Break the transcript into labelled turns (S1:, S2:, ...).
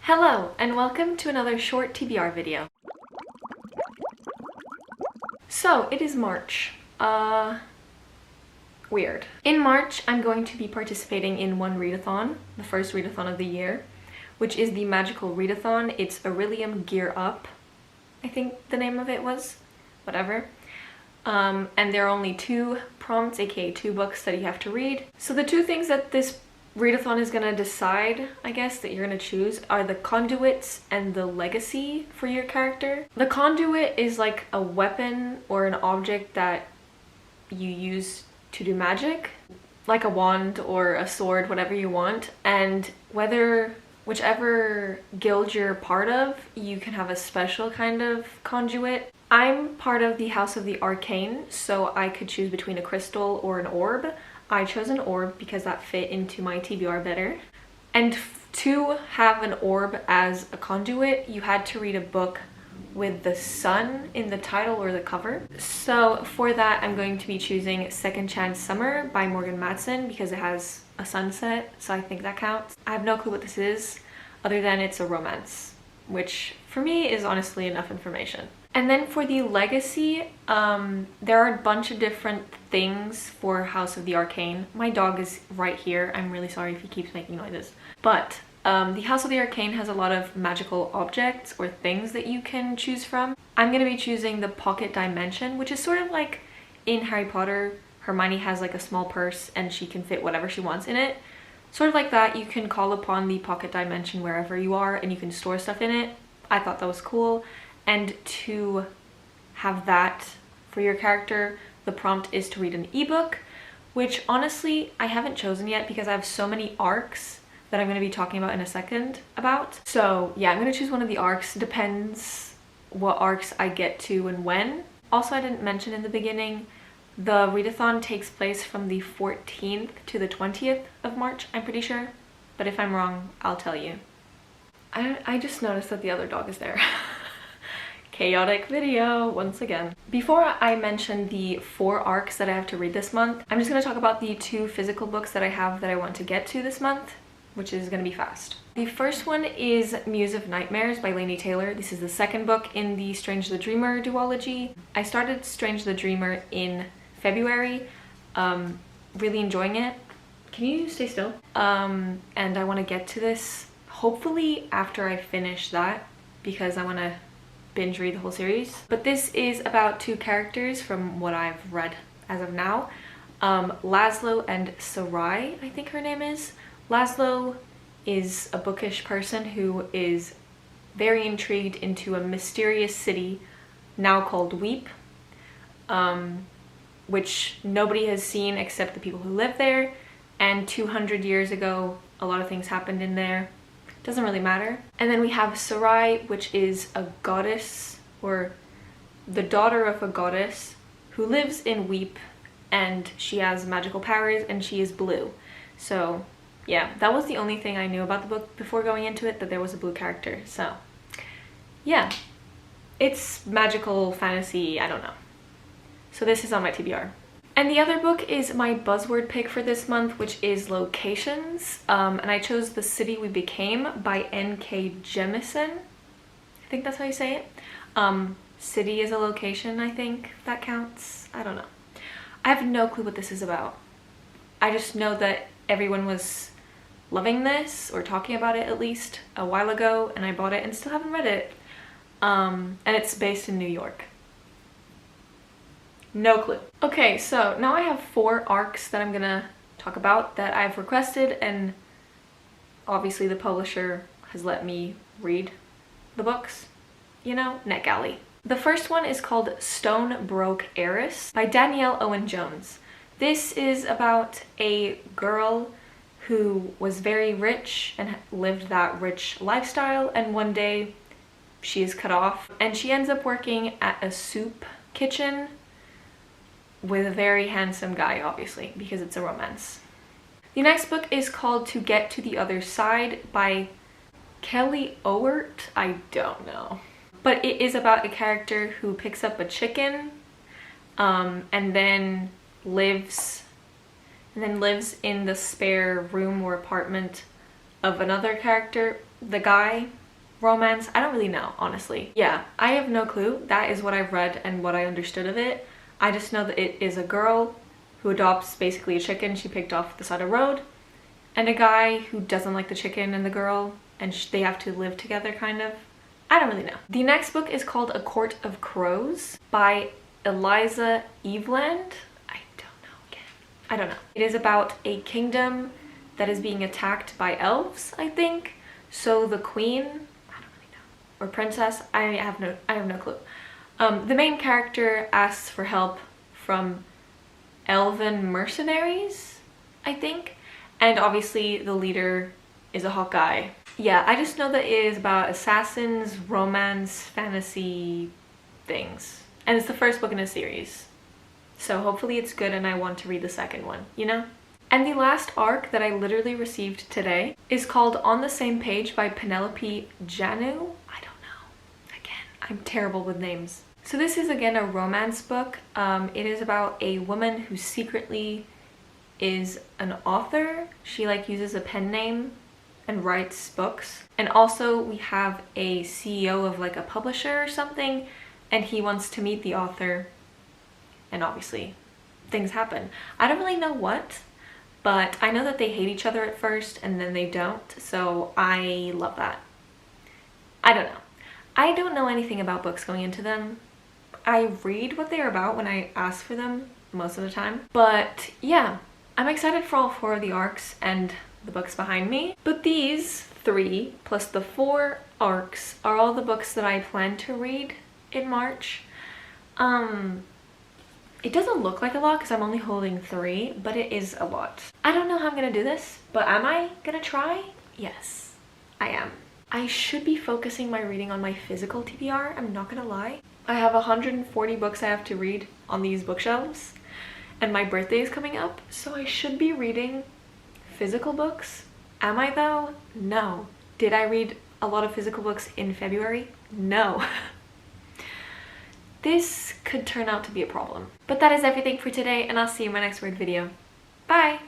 S1: Hello, and welcome to another short TBR video. So, it is March. Weird. In March, I'm going to be participating in one readathon, the first readathon of the year, which is the Magical Readathon. It's Aurelium Gear Up, I think the name of it was. Whatever. And there are only 2 prompts, aka 2 books that you have to read. So the 2 things that this readathon is gonna decide, I guess, that you're gonna choose are the conduits and the legacy for your character. The conduit is like a weapon or an object that you use to do magic, like a wand or a sword, whatever you want, and whichever guild you're part of, you can have a special kind of conduit. I'm part of the House of the Arcane, so I could choose between a crystal or an orb. I chose an orb because that fit into my TBR better. And to have an orb as a conduit, you had to read a book with the sun in the title or the cover. So for that, I'm going to be choosing Second Chance Summer by Morgan Matson because it has a sunset, so I think that counts. I have no clue what this is, other than it's a romance, which for me is honestly enough information. And then for the legacy, there are a bunch of different things for House of the Arcane. My dog is right here. I'm really sorry if he keeps making noises. But the House of the Arcane has a lot of magical objects or things that you can choose from. I'm going to be choosing the Pocket Dimension, which is sort of like in Harry Potter, Hermione has like a small purse and she can fit whatever she wants in it. Sort of like that, you can call upon the Pocket Dimension wherever you are and you can store stuff in it. I thought that was cool. And to have that for your character, the prompt is to read an ebook, which honestly I haven't chosen yet because I have so many arcs that I'm going to be talking about in a second about. So yeah, I'm going to choose one of the arcs. Depends what arcs I get to and when. Also, I didn't mention in the beginning, the readathon takes place from the 14th to the 20th of March, I'm pretty sure. But if I'm wrong, I'll tell you. I just noticed that the other dog is there. Chaotic video once again. Before I mention the 4 arcs that I have to read this month, I'm just going to talk about the 2 physical books that I have that I want to get to this month, which is going to be fast. The first one is Muse of Nightmares by Laini Taylor. This is the second book in the Strange the Dreamer duology. I started Strange the Dreamer in February, really enjoying it. Can you stay still? And I want to get to this hopefully after I finish that because I want to binge read the whole series. But this is about 2 characters from what I've read as of now. Laszlo and Sarai, I think her name is. Laszlo is a bookish person who is very intrigued into a mysterious city now called Weep, which nobody has seen except the people who live there. And 200 years ago, a lot of things happened in there. Doesn't really matter. And then we have Sarai, which is a goddess or the daughter of a goddess who lives in Weep, and she has magical powers and she is blue. So yeah, that was the only thing I knew about the book before going into it, that there was a blue character. So yeah, it's magical fantasy, I don't know. So this is on my TBR. And the other book is my buzzword pick for this month, which is Locations. And I chose The City We Became by N.K. Jemisin. I think that's how you say it. City is a location, I think that counts. I don't know. I have no clue what this is about. I just know that everyone was loving this, or talking about it at least, a while ago, and I bought it and still haven't read it. And it's based in New York. No clue. Okay, so now I have 4 arcs that I'm gonna talk about that I've requested, and obviously the publisher has let me read the books. You know, NetGalley. The first one is called Stone Broke Heiress by Danielle Owen Jones. This is about a girl who was very rich and lived that rich lifestyle, and one day she is cut off and she ends up working at a soup kitchen with a very handsome guy, obviously, because it's a romance. The next book is called To Get to the Other Side by Kelly Owert. I don't know. But it is about a character who picks up a chicken and then lives in the spare room or apartment of another character the guy romance. I don't really know, honestly. Yeah, I have no clue. That is what I've read and what I understood of it. I just know that it is a girl who adopts basically a chicken she picked off the side of the road, and a guy who doesn't like the chicken and the girl, and they have to live together, kind of. I don't really know. The next book is called A Court of Crows by Eliza Eveland. I don't know again. I don't know. It is about a kingdom that is being attacked by elves, I think. So the queen, I don't really know, or princess, I have no clue. The main character asks for help from elven mercenaries, I think, and obviously the leader is a hot guy. Yeah, I just know that it is about assassins, romance, fantasy things, and it's the first book in a series, so hopefully it's good and I want to read the second one, you know? And the last ARC that I literally received today is called On the Same Page by Penelope Janu. I don't know. Again, I'm terrible with names. So this is again a romance book. It is about a woman who secretly is an author. She like uses a pen name and writes books. And also we have a CEO of like a publisher or something, and he wants to meet the author, and obviously things happen. I don't really know what, but I know that they hate each other at first and then they don't, so I love that. I don't know. I don't know anything about books going into them. I read what they're about when I ask for them most of the time. But yeah, I'm excited for all 4 of the ARCs and the books behind me. But these 3 plus the 4 ARCs are all the books that I plan to read in March. It doesn't look like a lot because I'm only holding 3, but it is a lot. I don't know how I'm gonna do this, but am I gonna try? Yes, I am. I should be focusing my reading on my physical TBR, I'm not gonna lie. I have 140 books I have to read on these bookshelves, and my birthday is coming up, so I should be reading physical books. Am I though? No. Did I read a lot of physical books in February? No. This could turn out to be a problem. But that is everything for today, and I'll see you in my next word video. Bye!